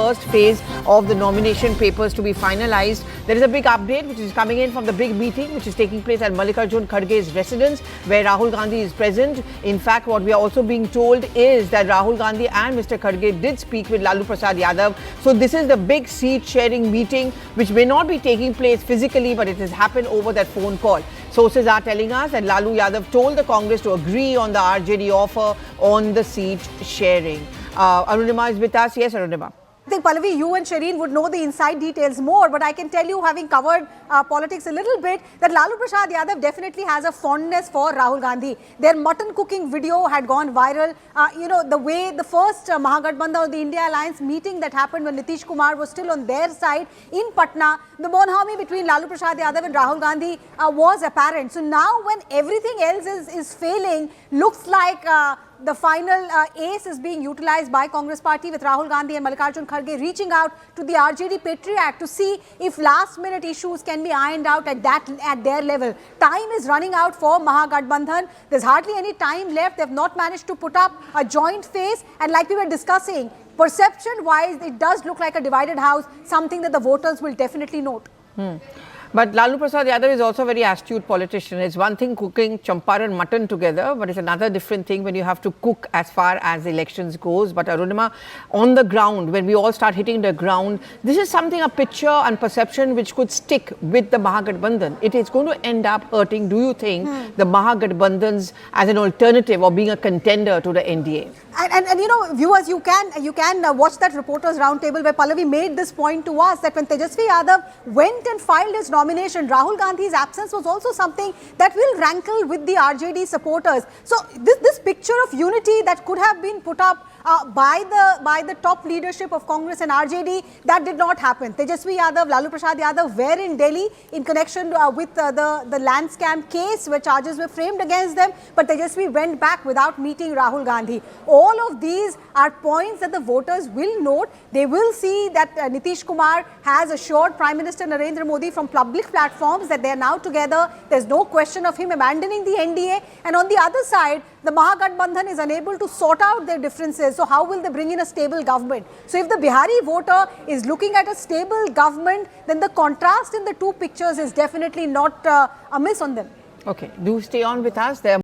first phase of the nomination papers to be finalized. There is a big update which is coming in from the big meeting which is taking place at Mallikarjun Kharge's residence where Rahul Gandhi is present. In fact, what we are also being told is that Rahul Gandhi and Mr. Kharge did speak with Lalu Prasad Yadav. So this is the big seat sharing meeting which may not be taking place physically, but it has happened over that phone call. Sources are telling us that Lalu Yadav told the Congress to agree on the RJD offer on the seat sharing. Arunima is with us. Yes, Arunima. I think, Pallavi, you and Shireen would know the inside details more, but I can tell you, having covered politics a little bit, that Lalu Prasad Yadav definitely has a fondness for Rahul Gandhi. Their mutton cooking video had gone viral. The way the first Mahagathbandhan or the India Alliance meeting that happened when Nitish Kumar was still on their side in Patna, the bonhomie between Lalu Prasad Yadav and Rahul Gandhi was apparent. So now when everything else is failing, looks like the final ace is being utilized by Congress party with Rahul Gandhi and Mallikarjun Kharge reaching out to the RJD Patriarch to see if last minute issues can be ironed out at their level. Time is running out for Mahagathbandhan. There's hardly any time left. They've not managed to put up a joint face, and like we were discussing, perception wise it does look like a divided house, something that the voters will definitely note. But Lalu Prasad Yadav is also a very astute politician. It's one thing cooking champaran mutton together, but it's another different thing when you have to cook as far as elections goes. But Arunima, on the ground, when we all start hitting the ground, this is something, a picture and perception which could stick with the Mahagathbandhan. It is going to end up hurting, do you think, the Mahagathbandhans as an alternative or being a contender to the NDA? And you know, viewers, you can watch that reporters roundtable where Pallavi made this point to us that when Tejasvi Yadav went and filed his nomination, Rahul Gandhi's absence was also something that will rankle with the RJD supporters. So this picture of unity that could have been put up by the top leadership of Congress and RJD, that did not happen. Tejasvi Yadav, Lalu Prasad Yadav were in Delhi in connection with the land scam case where charges were framed against them, but Tejasvi went back without meeting Rahul Gandhi. All of these are points that the voters will note. They will see that Nitish Kumar has assured Prime Minister Narendra Modi from public platforms that they are now together. There's no question of him abandoning the NDA. And on the other side, the Mahagathbandhan is unable to sort out their differences. So how will they bring in a stable government? So if the Bihari voter is looking at a stable government, then the contrast in the two pictures is definitely not amiss on them. Okay, do stay on with us. There